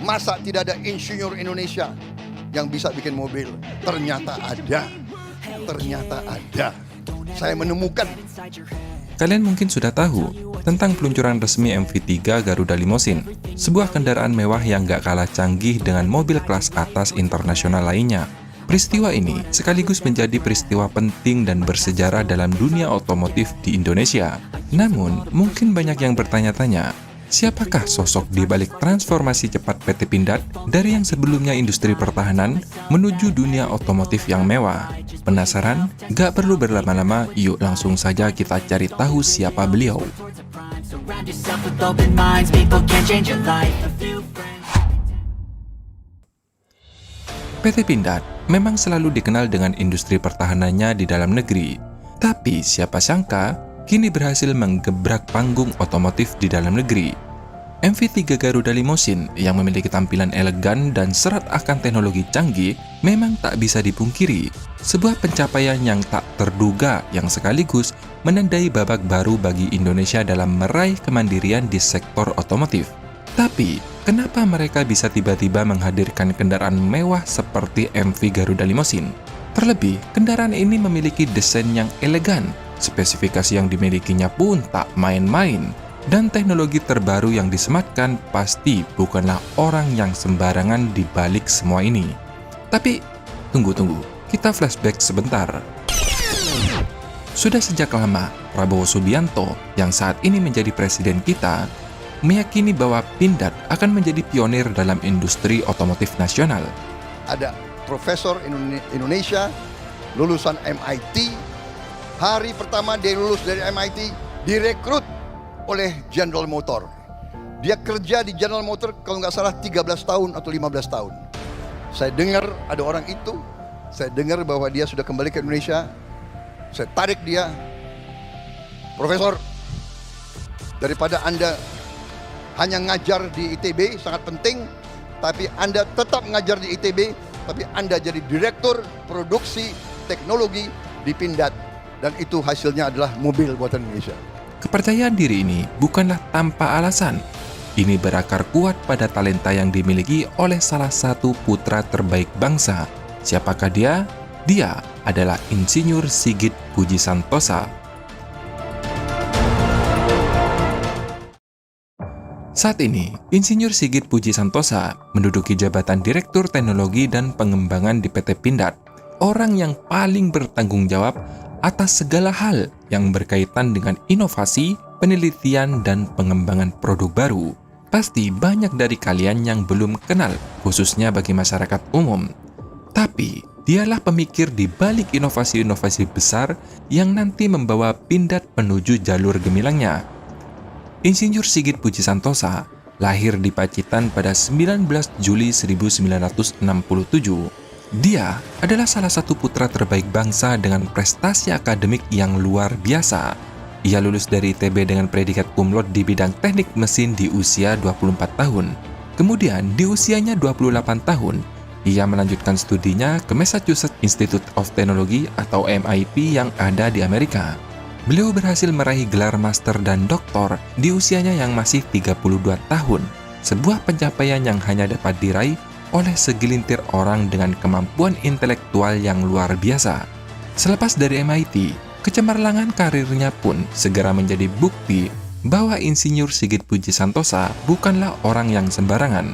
Masa tidak ada insinyur Indonesia yang bisa bikin mobil? Ternyata ada. Ternyata ada. Saya menemukan. Kalian mungkin sudah tahu tentang peluncuran resmi MV3 Garuda Limousine, sebuah kendaraan mewah yang gak kalah canggih dengan mobil kelas atas internasional lainnya. Peristiwa ini sekaligus menjadi peristiwa penting dan bersejarah dalam dunia otomotif di Indonesia. Namun, mungkin banyak yang bertanya-tanya, siapakah sosok di balik transformasi cepat PT Pindad dari yang sebelumnya industri pertahanan menuju dunia otomotif yang mewah? Penasaran? Gak perlu berlama-lama, yuk langsung saja kita cari tahu siapa beliau. PT Pindad memang selalu dikenal dengan industri pertahanannya di dalam negeri. Tapi siapa sangka, kini berhasil menggebrak panggung otomotif di dalam negeri. MV3 Garuda Limousine yang memiliki tampilan elegan dan syarat akan teknologi canggih memang tak bisa dipungkiri. Sebuah pencapaian yang tak terduga yang sekaligus menandai babak baru bagi Indonesia dalam meraih kemandirian di sektor otomotif. Tapi, kenapa mereka bisa tiba-tiba menghadirkan kendaraan mewah seperti MV Garuda Limousine? Terlebih, kendaraan ini memiliki desain yang elegan, spesifikasi yang dimilikinya pun tak main-main, dan teknologi terbaru yang disematkan pasti bukanlah orang yang sembarangan di balik semua ini. Tapi, tunggu, kita flashback sebentar. Sudah sejak lama, Prabowo Subianto yang saat ini menjadi presiden kita, meyakini bahwa Pindad akan menjadi pionir dalam industri otomotif nasional. Ada profesor Indonesia, lulusan MIT. Hari pertama dia lulus dari MIT, direkrut oleh General Motor. Dia kerja di General Motor kalau nggak salah 13 tahun atau 15 tahun. Saya dengar ada orang itu, saya dengar bahwa dia sudah kembali ke Indonesia. Saya tarik dia, Profesor, daripada Anda hanya ngajar di ITB, sangat penting, tapi Anda tetap ngajar di ITB, tapi Anda jadi direktur produksi teknologi di Pindad, dan itu hasilnya adalah mobil buatan Indonesia. Kepercayaan diri ini bukanlah tanpa alasan. Ini berakar kuat pada talenta yang dimiliki oleh salah satu putra terbaik bangsa. Siapakah dia? Dia adalah Insinyur Sigit Puji Santosa. Saat ini, Insinyur Sigit Puji Santosa menduduki jabatan Direktur Teknologi dan Pengembangan di PT Pindad, orang yang paling bertanggung jawab atas segala hal yang berkaitan dengan inovasi, penelitian, dan pengembangan produk baru. Pasti banyak dari kalian yang belum kenal, khususnya bagi masyarakat umum. Tapi, dialah pemikir di balik inovasi-inovasi besar yang nanti membawa Pindad menuju jalur gemilangnya. Insinyur Sigit Puji Santosa lahir di Pacitan pada 19 Juli 1967. Dia adalah salah satu putra terbaik bangsa dengan prestasi akademik yang luar biasa. Ia lulus dari ITB dengan predikat cum laude di bidang teknik mesin di usia 24 tahun. Kemudian di usianya 28 tahun, ia melanjutkan studinya ke Massachusetts Institute of Technology atau MIT yang ada di Amerika. Beliau berhasil meraih gelar master dan doktor di usianya yang masih 32 tahun, sebuah pencapaian yang hanya dapat diraih oleh segelintir orang dengan kemampuan intelektual yang luar biasa. Selepas dari MIT, kecemerlangan karirnya pun segera menjadi bukti bahwa Insinyur Sigit Puji Santosa bukanlah orang yang sembarangan.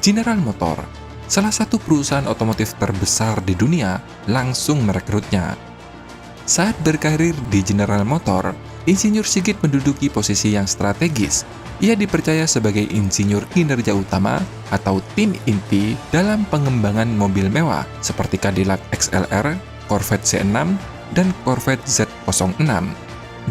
General Motor, salah satu perusahaan otomotif terbesar di dunia, langsung merekrutnya. Saat berkarir di General Motor, Insinyur Sigit menduduki posisi yang strategis. Ia dipercaya sebagai insinyur kinerja utama atau tim inti dalam pengembangan mobil mewah seperti Cadillac XLR, Corvette C6, dan Corvette Z06.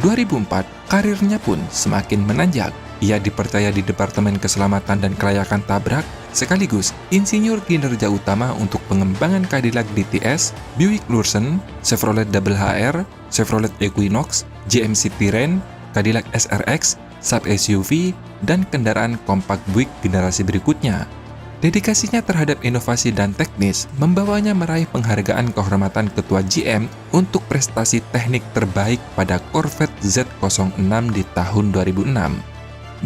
2004, karirnya pun semakin menanjak. Ia dipercaya di Departemen Keselamatan dan Kelayakan Tabrak, sekaligus insinyur kinerja utama untuk pengembangan Cadillac DTS, Buick Lursen, Chevrolet Double HR, Chevrolet Equinox, GMC Terrain, Cadillac SRX, sub SUV, dan kendaraan kompak Buick generasi berikutnya. Dedikasinya terhadap inovasi dan teknis membawanya meraih penghargaan kehormatan Ketua GM untuk prestasi teknik terbaik pada Corvette Z06 di tahun 2006.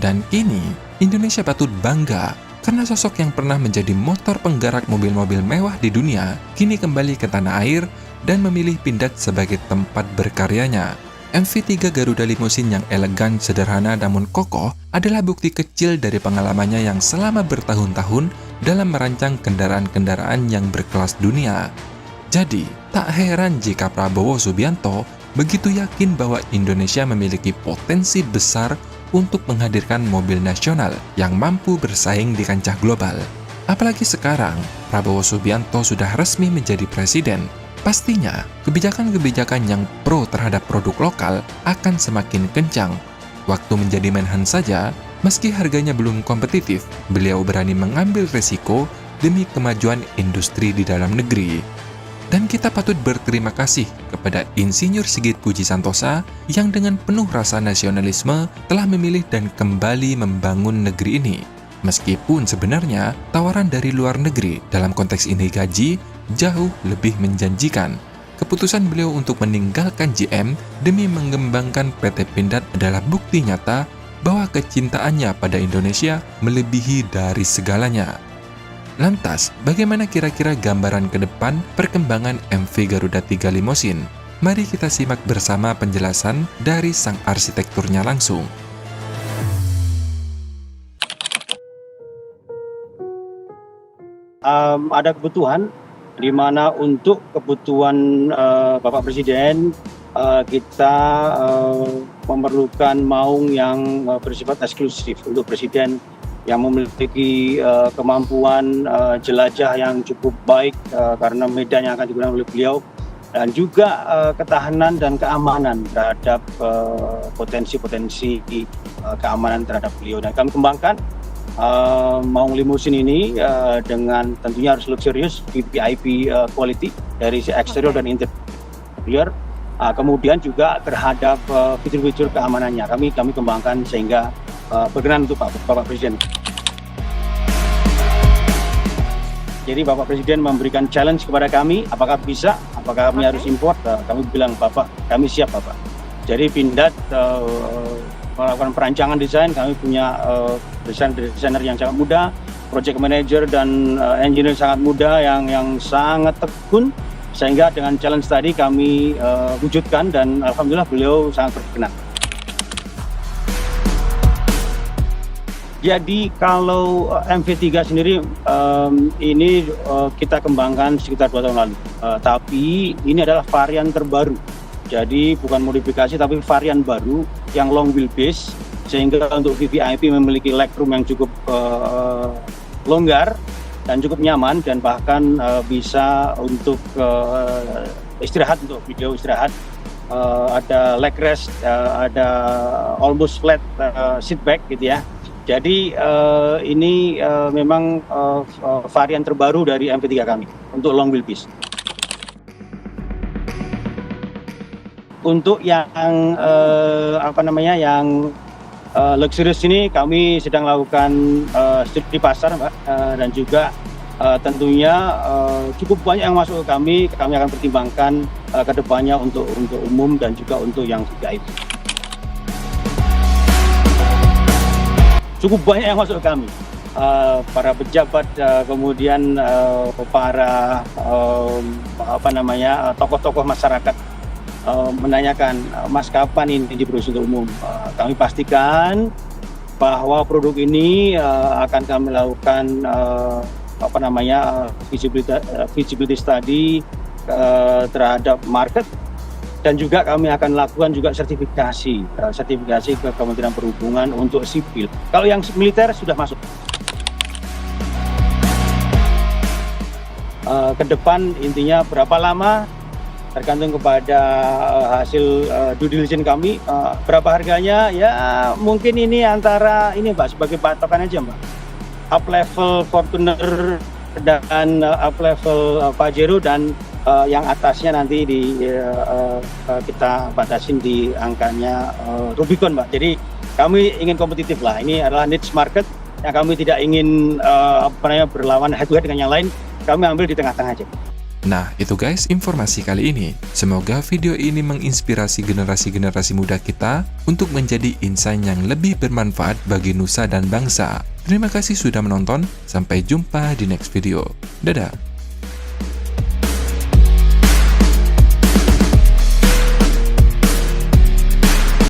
Dan kini, Indonesia patut bangga karena sosok yang pernah menjadi motor penggerak mobil-mobil mewah di dunia kini kembali ke tanah air dan memilih Pindad sebagai tempat berkaryanya. MV3 Garuda Limousine yang elegan, sederhana namun kokoh adalah bukti kecil dari pengalamannya yang selama bertahun-tahun dalam merancang kendaraan-kendaraan yang berkelas dunia. Jadi, tak heran jika Prabowo Subianto begitu yakin bahwa Indonesia memiliki potensi besar untuk menghadirkan mobil nasional yang mampu bersaing di kancah global. Apalagi sekarang, Prabowo Subianto sudah resmi menjadi presiden. Pastinya, kebijakan-kebijakan yang pro terhadap produk lokal akan semakin kencang. Waktu menjadi Menhan saja, meski harganya belum kompetitif, beliau berani mengambil resiko demi kemajuan industri di dalam negeri. Dan kita patut berterima kasih kepada Insinyur Sigit Puji Santosa yang dengan penuh rasa nasionalisme telah memilih dan kembali membangun negeri ini. Meskipun sebenarnya tawaran dari luar negeri dalam konteks ini gaji jauh lebih menjanjikan. Keputusan beliau untuk meninggalkan GM demi mengembangkan PT Pindad adalah bukti nyata bahwa kecintaannya pada Indonesia melebihi dari segalanya. Lantas, bagaimana kira-kira gambaran ke depan perkembangan MV Garuda 3 Limousine? Mari kita simak bersama penjelasan dari sang arsitekturnya langsung. Ada kebutuhan di mana untuk kebutuhan Bapak Presiden kita memerlukan maung yang bersifat eksklusif untuk Presiden yang memiliki kemampuan jelajah yang cukup baik karena medan yang akan digunakan oleh beliau, dan juga ketahanan dan keamanan terhadap potensi-potensi keamanan terhadap beliau. Dan kami kembangkan maung limusin ini dengan tentunya harus luxurious, VIP quality dari si eksterior dan interior. Kemudian juga terhadap fitur-fitur keamanannya kami kembangkan sehingga berkenan untuk Bapak Presiden. Jadi Bapak Presiden memberikan challenge kepada kami, apakah bisa, apakah kami harus import. Kami bilang, Bapak, kami siap Bapak. Jadi Pindad melakukan perancangan desain, kami punya desainer yang sangat muda, project manager dan engineer sangat muda yang sangat tekun, sehingga dengan challenge tadi kami wujudkan dan alhamdulillah beliau sangat berkenan. Jadi kalau MV3 sendiri ini kita kembangkan sekitar 2 tahun lalu, tapi ini adalah varian terbaru. Jadi bukan modifikasi tapi varian baru yang long wheelbase, sehingga untuk VVIP memiliki legroom yang cukup longgar dan cukup nyaman, dan bahkan bisa untuk istirahat, untuk video istirahat. Ada leg rest, ada almost flat seat back gitu ya. Jadi ini memang varian terbaru dari MV3 kami untuk long wheelbase. Untuk yang yang luxurious ini kami sedang lakukan studi pasar, Mbak, dan juga tentunya cukup banyak yang masuk ke kami akan pertimbangkan ke depannya untuk umum dan juga untuk yang VIP. Cukup banyak yang masuk ke kami, para pejabat, kemudian para tokoh-tokoh masyarakat menanyakan, Mas, kapan ini diproduksi untuk umum? Kami pastikan bahwa produk ini akan kami lakukan feasibility study terhadap market, dan juga kami akan lakukan juga sertifikasi ke Kementerian Perhubungan untuk sipil. Kalau yang militer sudah masuk. Ke depan intinya berapa lama tergantung kepada hasil due diligence kami. Berapa harganya? Ya mungkin ini antara ini, Mbak, sebagai patokan aja, Mbak. Up level Fortuner dan up level Pajero, dan yang atasnya nanti kita batasin di angkanya Rubicon, Mbak. Jadi kami ingin kompetitif lah. Ini adalah niche market yang kami tidak ingin berlawan head to head dengan yang lain. Kami ambil di tengah-tengah aja. Nah, itu guys informasi kali ini. Semoga video ini menginspirasi generasi-generasi muda kita untuk menjadi insan yang lebih bermanfaat bagi nusa dan bangsa. Terima kasih sudah menonton, sampai jumpa di next video. Dadah!